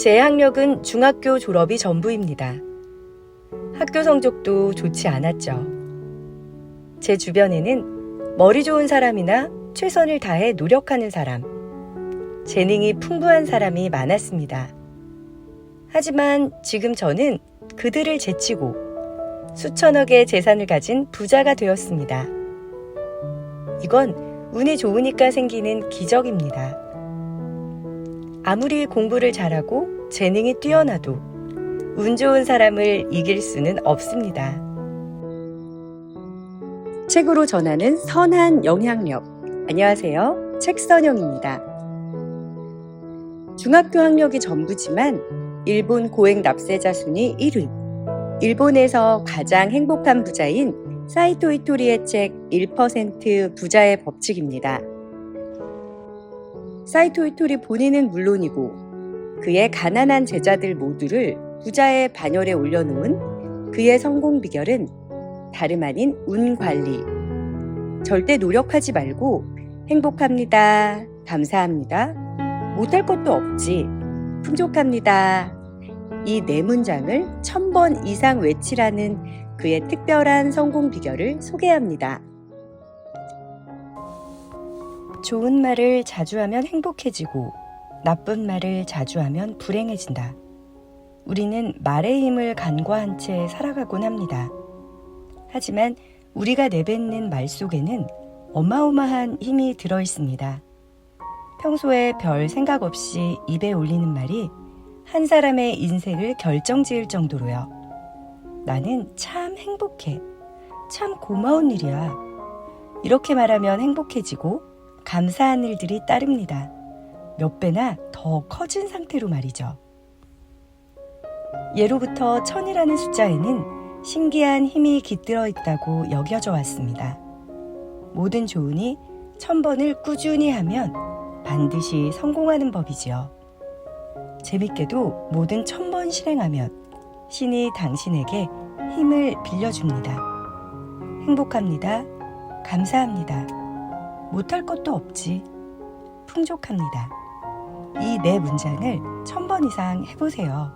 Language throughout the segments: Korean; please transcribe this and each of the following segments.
제 학력은 중학교 졸업이 전부입니다. 학교 성적도 좋지 않았죠. 제 주변에는 머리 좋은 사람이나 최선을 다해 노력하는 사람, 재능이 풍부한 사람이 많았습니다. 하지만 지금 저는 그들을 제치고 수천억의 재산을 가진 부자가 되었습니다. 이건 운이 좋으니까 생기는 기적입니다. 아무리 공부를 잘하고 재능이 뛰어나도 운 좋은 사람을 이길 수는 없습니다. 책으로 전하는 선한 영향력. 안녕하세요. 책선영입니다. 중학교 학력이 전부지만 일본 고액 납세자 순위 1위, 일본에서 가장 행복한 부자인 사이토 이토리의 책 1% 부자의 법칙입니다. 사이토 이토리 본인은 물론이고 그의 가난한 제자들 모두를 부자의 반열에 올려놓은 그의 성공 비결은 다름 아닌 운 관리. 절대 노력하지 말고 행복합니다. 감사합니다. 못할 것도 없지. 풍족합니다. 이 네 문장을 1000번 이상 외치라는 그의 특별한 성공 비결을 소개합니다. 좋은 말을 자주 하면 행복해지고 나쁜 말을 자주 하면 불행해진다. 우리는 말의 힘을 간과한 채 살아가곤 합니다. 하지만 우리가 내뱉는 말 속에는 어마어마한 힘이 들어있습니다. 평소에 별 생각 없이 입에 올리는 말이 한 사람의 인생을 결정지을 정도로요. 나는 참 행복해. 참 고마운 일이야. 이렇게 말하면 행복해지고 감사한 일들이 따릅니다. 몇 배나 더 커진 상태로 말이죠. 예로부터 1000이라는 숫자에는 신기한 힘이 깃들어 있다고 여겨져 왔습니다. 모든 조은이 1000번을 꾸준히 하면 반드시 성공하는 법이지요. 재밌게도 모든 1000번 실행하면 신이 당신에게 힘을 빌려줍니다. 행복합니다. 감사합니다. 못할 것도 없지. 풍족합니다. 이 네 문장을 1000번 이상 해보세요.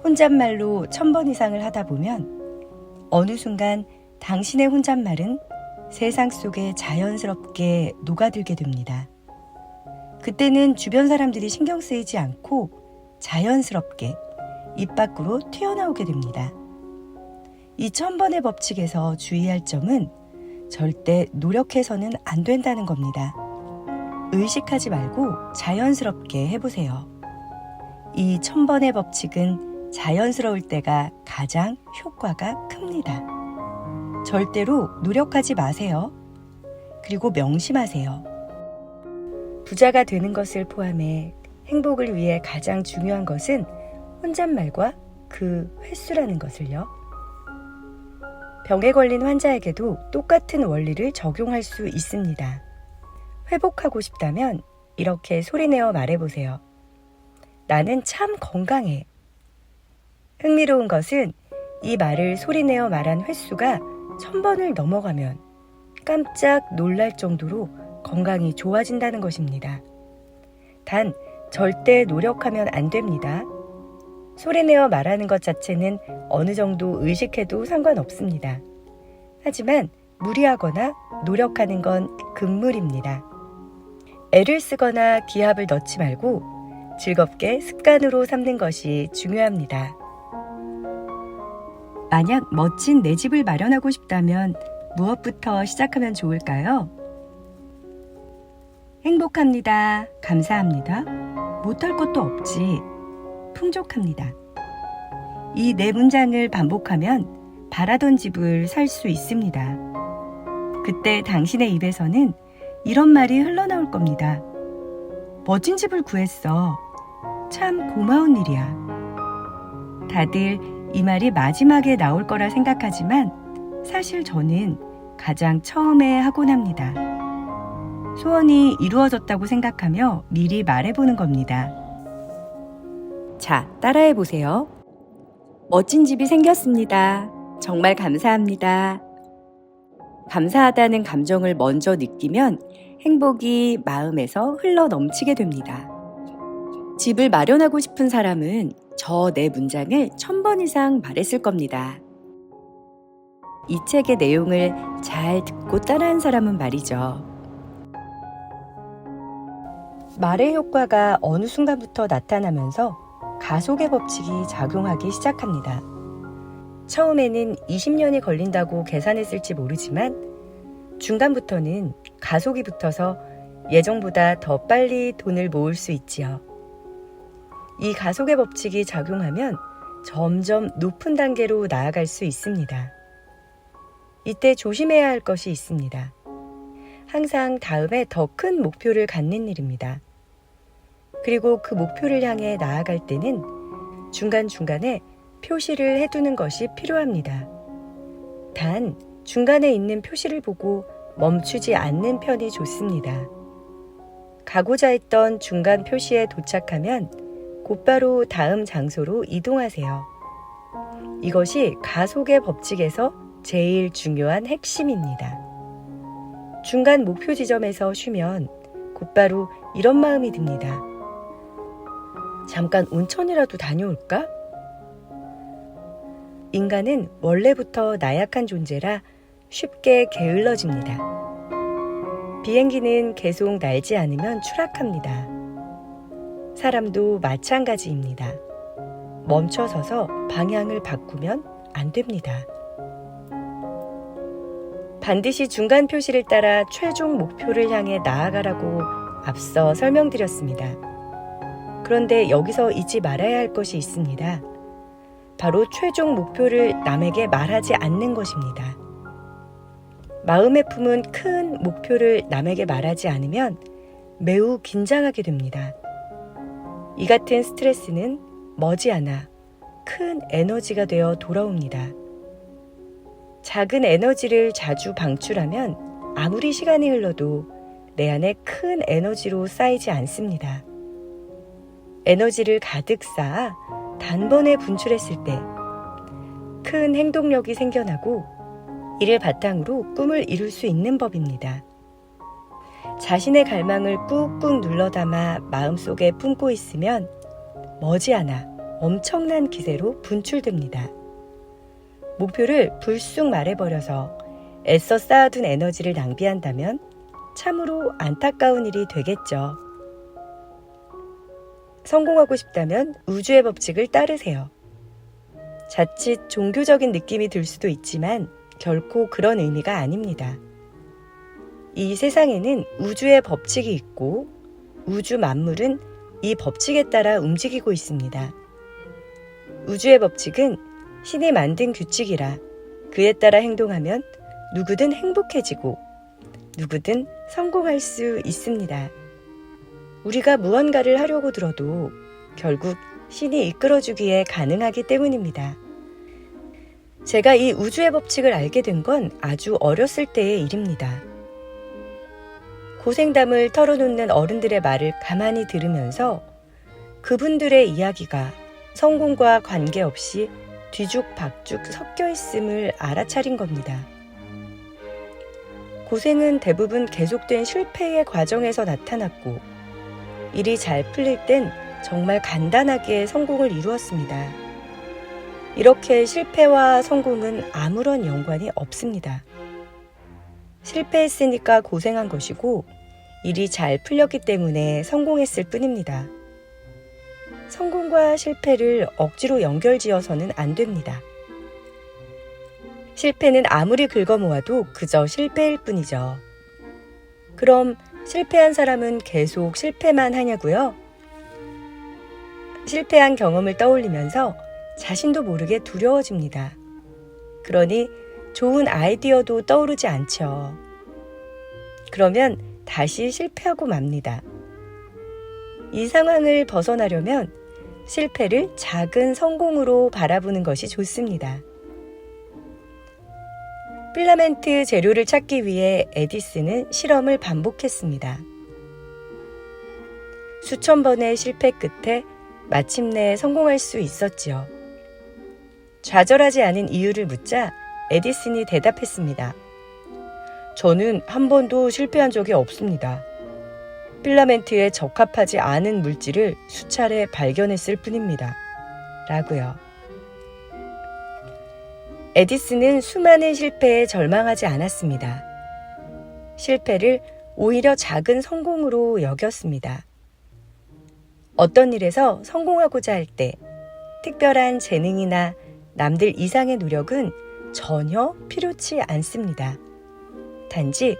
혼잣말로 1000번 이상을 하다 보면 어느 순간 당신의 혼잣말은 세상 속에 자연스럽게 녹아들게 됩니다. 그때는 주변 사람들이 신경 쓰이지 않고 자연스럽게 입 밖으로 튀어나오게 됩니다. 이 1000번의 법칙에서 주의할 점은 절대 노력해서는 안 된다는 겁니다. 의식하지 말고 자연스럽게 해보세요. 이 1000번의 법칙은 자연스러울 때가 가장 효과가 큽니다. 절대로 노력하지 마세요. 그리고 명심하세요. 부자가 되는 것을 포함해 행복을 위해 가장 중요한 것은 혼잣말과 그 횟수라는 것을요. 병에 걸린 환자에게도 똑같은 원리를 적용할 수 있습니다. 회복하고 싶다면 이렇게 소리내어 말해보세요. 나는 참 건강해. 흥미로운 것은 이 말을 소리내어 말한 횟수가 1000번을 넘어가면 깜짝 놀랄 정도로 건강이 좋아진다는 것입니다. 단, 절대 노력하면 안 됩니다. 소리내어 말하는 것 자체는 어느 정도 의식해도 상관없습니다. 하지만 무리하거나 노력하는 건 금물입니다. 애를 쓰거나 기합을 넣지 말고 즐겁게 습관으로 삼는 것이 중요합니다. 만약 멋진 내 집을 마련하고 싶다면 무엇부터 시작하면 좋을까요? 행복합니다. 감사합니다. 못할 것도 없지. 풍족합니다. 이 네 문장을 반복하면 바라던 집을 살 수 있습니다. 그때 당신의 입에서는 이런 말이 흘러나올 겁니다. 멋진 집을 구했어. 참 고마운 일이야. 다들 이 말이 마지막에 나올 거라 생각하지만 사실 저는 가장 처음에 하곤 합니다. 소원이 이루어졌다고 생각하며 미리 말해보는 겁니다. 자, 따라해보세요. 멋진 집이 생겼습니다. 정말 감사합니다. 감사하다는 감정을 먼저 느끼면 행복이 마음에서 흘러 넘치게 됩니다. 집을 마련하고 싶은 사람은 저 네 문장을 1000번 이상 말했을 겁니다. 이 책의 내용을 잘 듣고 따라한 사람은 말이죠. 말의 효과가 어느 순간부터 나타나면서 가속의 법칙이 작용하기 시작합니다. 처음에는 20년이 걸린다고 계산했을지 모르지만 중간부터는 가속이 붙어서 예정보다 더 빨리 돈을 모을 수 있지요. 이 가속의 법칙이 작용하면 점점 높은 단계로 나아갈 수 있습니다. 이때 조심해야 할 것이 있습니다. 항상 다음에 더 큰 목표를 갖는 일입니다. 그리고 그 목표를 향해 나아갈 때는 중간중간에 표시를 해두는 것이 필요합니다. 단, 중간에 있는 표시를 보고 멈추지 않는 편이 좋습니다. 가고자 했던 중간 표시에 도착하면 곧바로 다음 장소로 이동하세요. 이것이 가속의 법칙에서 제일 중요한 핵심입니다. 중간 목표 지점에서 쉬면 곧바로 이런 마음이 듭니다. 잠깐 온천이라도 다녀올까? 인간은 원래부터 나약한 존재라 쉽게 게을러집니다. 비행기는 계속 날지 않으면 추락합니다. 사람도 마찬가지입니다. 멈춰서서 방향을 바꾸면 안 됩니다. 반드시 중간 표시를 따라 최종 목표를 향해 나아가라고 앞서 설명드렸습니다. 그런데 여기서 잊지 말아야 할 것이 있습니다. 바로 최종 목표를 남에게 말하지 않는 것입니다. 마음에 품은 큰 목표를 남에게 말하지 않으면 매우 긴장하게 됩니다. 이 같은 스트레스는 머지않아 큰 에너지가 되어 돌아옵니다. 작은 에너지를 자주 방출하면 아무리 시간이 흘러도 내 안에 큰 에너지로 쌓이지 않습니다. 에너지를 가득 쌓아 단번에 분출했을 때 큰 행동력이 생겨나고 이를 바탕으로 꿈을 이룰 수 있는 법입니다. 자신의 갈망을 꾹꾹 눌러 담아 마음속에 품고 있으면 머지않아 엄청난 기세로 분출됩니다. 목표를 불쑥 말해버려서 애써 쌓아둔 에너지를 낭비한다면 참으로 안타까운 일이 되겠죠. 성공하고 싶다면 우주의 법칙을 따르세요. 자칫 종교적인 느낌이 들 수도 있지만 결코 그런 의미가 아닙니다. 이 세상에는 우주의 법칙이 있고 우주 만물은 이 법칙에 따라 움직이고 있습니다. 우주의 법칙은 신이 만든 규칙이라 그에 따라 행동하면 누구든 행복해지고 누구든 성공할 수 있습니다. 우리가 무언가를 하려고 들어도 결국 신이 이끌어주기에 가능하기 때문입니다. 제가 이 우주의 법칙을 알게 된 건 아주 어렸을 때의 일입니다. 고생담을 털어놓는 어른들의 말을 가만히 들으면서 그분들의 이야기가 성공과 관계없이 뒤죽박죽 섞여 있음을 알아차린 겁니다. 고생은 대부분 계속된 실패의 과정에서 나타났고 일이 잘 풀릴 땐 정말 간단하게 성공을 이루었습니다. 이렇게 실패와 성공은 아무런 연관이 없습니다. 실패했으니까 고생한 것이고 일이 잘 풀렸기 때문에 성공했을 뿐입니다. 성공과 실패를 억지로 연결지어서는 안 됩니다. 실패는 아무리 긁어모아도 그저 실패일 뿐이죠. 그럼 실패한 사람은 계속 실패만 하냐고요? 실패한 경험을 떠올리면서 자신도 모르게 두려워집니다. 그러니 좋은 아이디어도 떠오르지 않죠. 그러면 다시 실패하고 맙니다. 이 상황을 벗어나려면 실패를 작은 성공으로 바라보는 것이 좋습니다. 필라멘트 재료를 찾기 위해 에디슨은 실험을 반복했습니다. 수천 번의 실패 끝에 마침내 성공할 수 있었지요. 좌절하지 않은 이유를 묻자 에디슨이 대답했습니다. 저는 한 번도 실패한 적이 없습니다. 필라멘트에 적합하지 않은 물질을 수차례 발견했을 뿐입니다. 라고요. 에디슨은 수많은 실패에 절망하지 않았습니다. 실패를 오히려 작은 성공으로 여겼습니다. 어떤 일에서 성공하고자 할 때 특별한 재능이나 남들 이상의 노력은 전혀 필요치 않습니다. 단지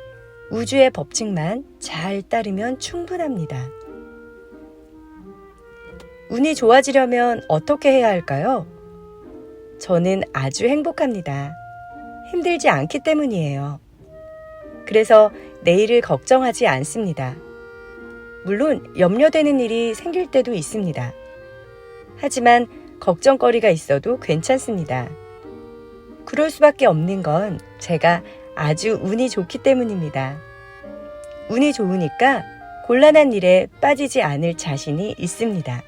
우주의 법칙만 잘 따르면 충분합니다. 운이 좋아지려면 어떻게 해야 할까요? 저는 아주 행복합니다. 힘들지 않기 때문이에요. 그래서 내일을 걱정하지 않습니다. 물론 염려되는 일이 생길 때도 있습니다. 하지만 걱정거리가 있어도 괜찮습니다. 그럴 수밖에 없는 건 제가 아주 운이 좋기 때문입니다. 운이 좋으니까 곤란한 일에 빠지지 않을 자신이 있습니다.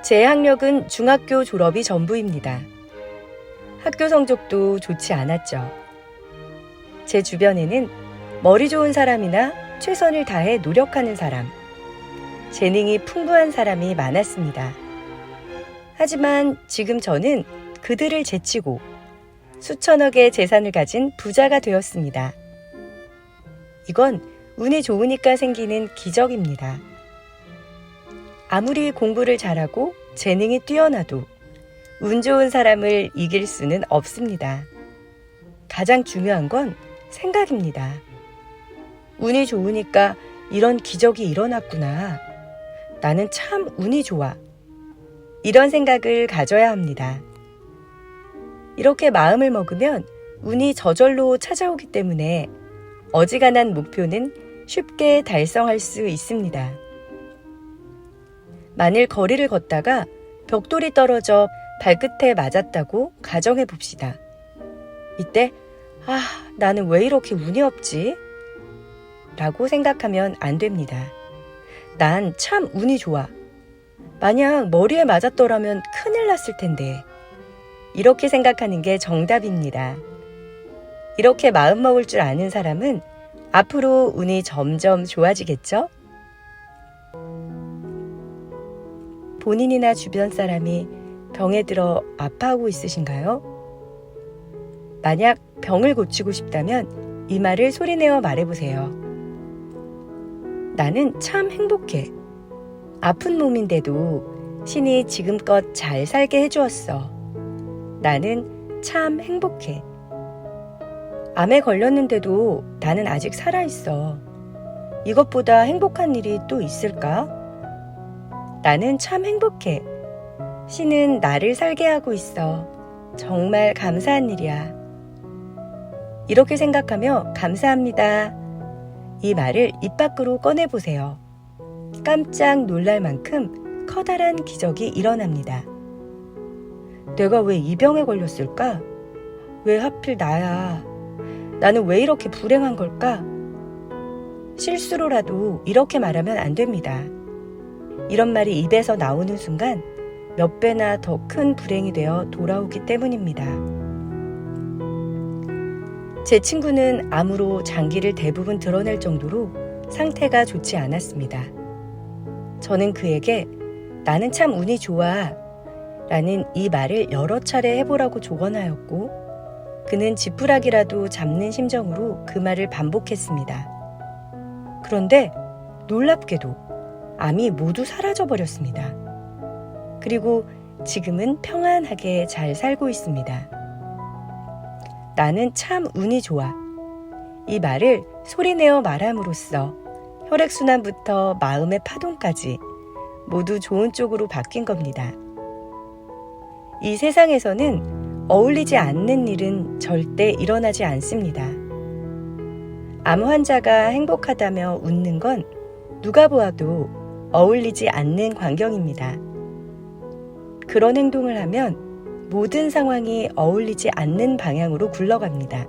제 학력은 중학교 졸업이 전부입니다. 학교 성적도 좋지 않았죠. 제 주변에는 머리 좋은 사람이나 최선을 다해 노력하는 사람, 재능이 풍부한 사람이 많았습니다. 하지만 지금 저는 그들을 제치고 수천억의 재산을 가진 부자가 되었습니다. 이건 운이 좋으니까 생기는 기적입니다. 아무리 공부를 잘하고 재능이 뛰어나도 운 좋은 사람을 이길 수는 없습니다. 가장 중요한 건 생각입니다. 운이 좋으니까 이런 기적이 일어났구나. 나는 참 운이 좋아. 이런 생각을 가져야 합니다. 이렇게 마음을 먹으면 운이 저절로 찾아오기 때문에 어지간한 목표는 쉽게 달성할 수 있습니다. 만일 거리를 걷다가 벽돌이 떨어져 발끝에 맞았다고 가정해 봅시다. 이때 나는 왜 이렇게 운이 없지? 라고 생각하면 안 됩니다. 난 참 운이 좋아. 만약 머리에 맞았더라면 큰일 났을 텐데. 이렇게 생각하는 게 정답입니다. 이렇게 마음먹을 줄 아는 사람은 앞으로 운이 점점 좋아지겠죠? 본인이나 주변 사람이 병에 들어 아파하고 있으신가요? 만약 병을 고치고 싶다면 이 말을 소리내어 말해보세요. 나는 참 행복해. 아픈 몸인데도 신이 지금껏 잘 살게 해주었어. 나는 참 행복해. 암에 걸렸는데도 나는 아직 살아있어. 이것보다 행복한 일이 또 있을까? 나는 참 행복해. 신은 나를 살게 하고 있어. 정말 감사한 일이야. 이렇게 생각하며 감사합니다. 이 말을 입 밖으로 꺼내보세요. 깜짝 놀랄 만큼 커다란 기적이 일어납니다. 내가 왜 이 병에 걸렸을까? 왜 하필 나야? 나는 왜 이렇게 불행한 걸까? 실수로라도 이렇게 말하면 안 됩니다. 이런 말이 입에서 나오는 순간 몇 배나 더 큰 불행이 되어 돌아오기 때문입니다. 제 친구는 암으로 장기를 대부분 드러낼 정도로 상태가 좋지 않았습니다. 저는 그에게 나는 참 운이 좋아 라는 이 말을 여러 차례 해보라고 조언하였고 그는 지푸라기라도 잡는 심정으로 그 말을 반복했습니다. 그런데 놀랍게도 암이 모두 사라져버렸습니다. 그리고 지금은 평안하게 잘 살고 있습니다. 나는 참 운이 좋아. 이 말을 소리내어 말함으로써 혈액순환부터 마음의 파동까지 모두 좋은 쪽으로 바뀐 겁니다. 이 세상에서는 어울리지 않는 일은 절대 일어나지 않습니다. 암 환자가 행복하다며 웃는 건 누가 보아도 어울리지 않는 광경입니다. 그런 행동을 하면 모든 상황이 어울리지 않는 방향으로 굴러갑니다.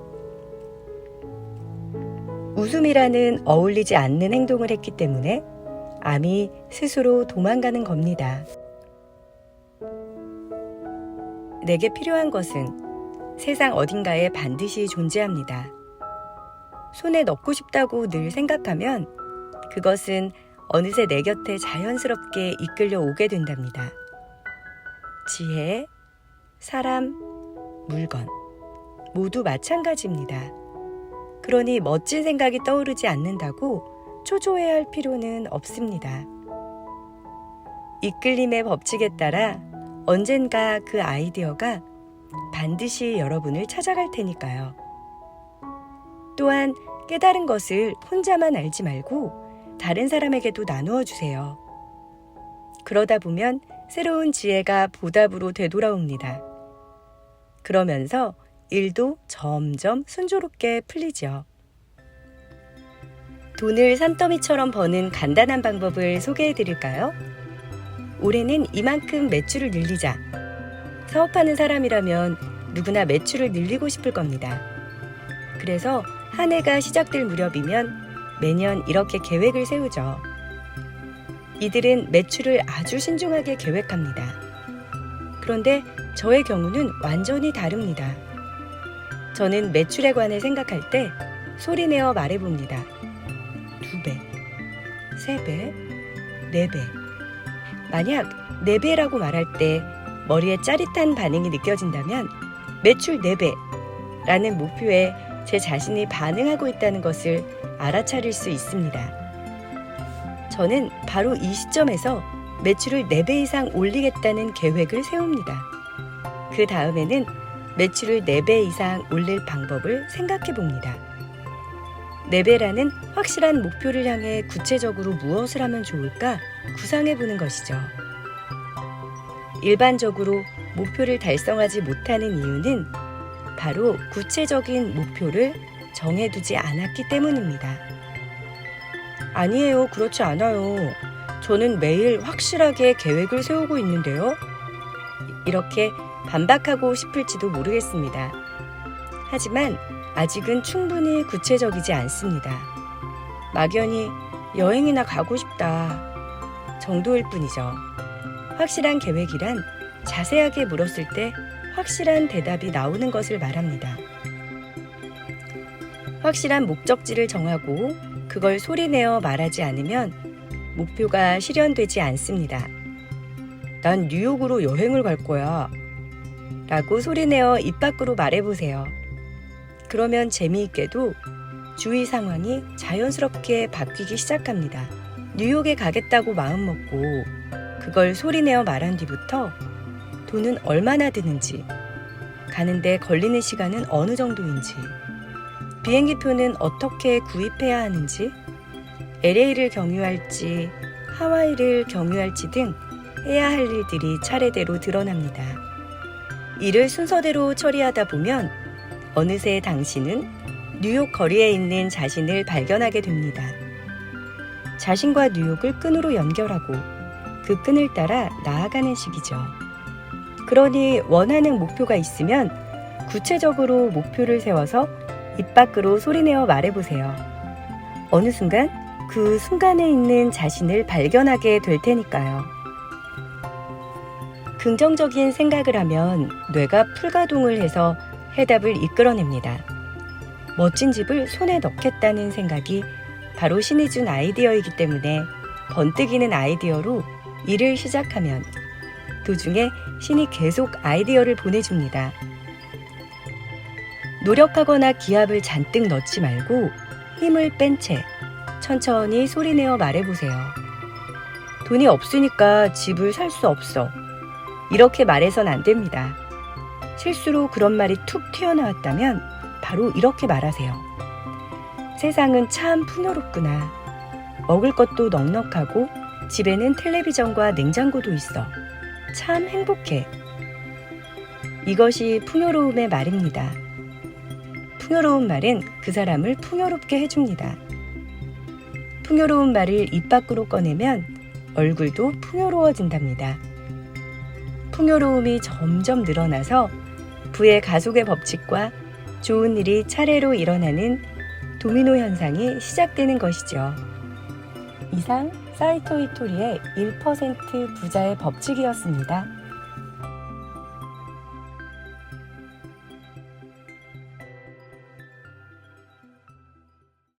웃음이라는 어울리지 않는 행동을 했기 때문에 암이 스스로 도망가는 겁니다. 내게 필요한 것은 세상 어딘가에 반드시 존재합니다. 손에 넣고 싶다고 늘 생각하면 그것은 어느새 내 곁에 자연스럽게 이끌려 오게 된답니다. 지혜, 사람, 물건 모두 마찬가지입니다. 그러니 멋진 생각이 떠오르지 않는다고 초조해할 필요는 없습니다. 이끌림의 법칙에 따라 언젠가 그 아이디어가 반드시 여러분을 찾아갈 테니까요. 또한 깨달은 것을 혼자만 알지 말고 다른 사람에게도 나누어 주세요. 그러다 보면 새로운 지혜가 보답으로 되돌아옵니다. 그러면서 일도 점점 순조롭게 풀리죠. 돈을 산더미처럼 버는 간단한 방법을 소개해 드릴까요? 올해는 이만큼 매출을 늘리자. 사업하는 사람이라면 누구나 매출을 늘리고 싶을 겁니다. 그래서 한 해가 시작될 무렵이면 매년 이렇게 계획을 세우죠. 이들은 매출을 아주 신중하게 계획합니다. 그런데 저의 경우는 완전히 다릅니다. 저는 매출에 관해 생각할 때 소리내어 말해봅니다. 2배, 3배, 4배. 만약 4배라고 말할 때 머리에 짜릿한 반응이 느껴진다면 매출 4배라는 목표에 제 자신이 반응하고 있다는 것을 알아차릴 수 있습니다. 저는 바로 이 시점에서 매출을 4배 이상 올리겠다는 계획을 세웁니다. 그 다음에는 매출을 4배 이상 올릴 방법을 생각해 봅니다. 4배라는 확실한 목표를 향해 구체적으로 무엇을 하면 좋을까 구상해 보는 것이죠. 일반적으로 목표를 달성하지 못하는 이유는 바로 구체적인 목표를 정해두지 않았기 때문입니다. 아니에요, 그렇지 않아요. 저는 매일 확실하게 계획을 세우고 있는데요. 이렇게 반박하고 싶을지도 모르겠습니다. 하지만 아직은 충분히 구체적이지 않습니다. 막연히 여행이나 가고 싶다 정도일 뿐이죠. 확실한 계획이란 자세하게 물었을 때 확실한 대답이 나오는 것을 말합니다. 확실한 목적지를 정하고 그걸 소리내어 말하지 않으면 목표가 실현되지 않습니다. 난 뉴욕으로 여행을 갈 거야 라고 소리내어 입 밖으로 말해보세요. 그러면 재미있게도 주위 상황이 자연스럽게 바뀌기 시작합니다. 뉴욕에 가겠다고 마음먹고 그걸 소리내어 말한 뒤부터 돈은 얼마나 드는지, 가는데 걸리는 시간은 어느 정도인지, 비행기표는 어떻게 구입해야 하는지, LA를 경유할지 하와이를 경유할지 등 해야 할 일들이 차례대로 드러납니다. 이를 순서대로 처리하다 보면 어느새 당신은 뉴욕 거리에 있는 자신을 발견하게 됩니다. 자신과 뉴욕을 끈으로 연결하고 그 끈을 따라 나아가는 시기죠. 그러니 원하는 목표가 있으면 구체적으로 목표를 세워서 입 밖으로 소리내어 말해보세요. 어느 순간 그 순간에 있는 자신을 발견하게 될 테니까요. 긍정적인 생각을 하면 뇌가 풀가동을 해서 해답을 이끌어냅니다. 멋진 집을 손에 넣겠다는 생각이 바로 신이 준 아이디어이기 때문에 번뜩이는 아이디어로 일을 시작하면 도중에 신이 계속 아이디어를 보내줍니다. 노력하거나 기합을 잔뜩 넣지 말고 힘을 뺀 채 천천히 소리내어 말해보세요. 돈이 없으니까 집을 살 수 없어. 이렇게 말해선 안 됩니다. 실수로 그런 말이 툭 튀어나왔다면 바로 이렇게 말하세요. 세상은 참 풍요롭구나. 먹을 것도 넉넉하고 집에는 텔레비전과 냉장고도 있어. 참 행복해. 이것이 풍요로움의 말입니다. 풍요로운 말은 그 사람을 풍요롭게 해줍니다. 풍요로운 말을 입 밖으로 꺼내면 얼굴도 풍요로워진답니다. 풍요로움이 점점 늘어나서 부의 가속의 법칙과 좋은 일이 차례로 일어나는 도미노 현상이 시작되는 것이죠. 이상 사이토 이토리의 1% 부자의 법칙이었습니다.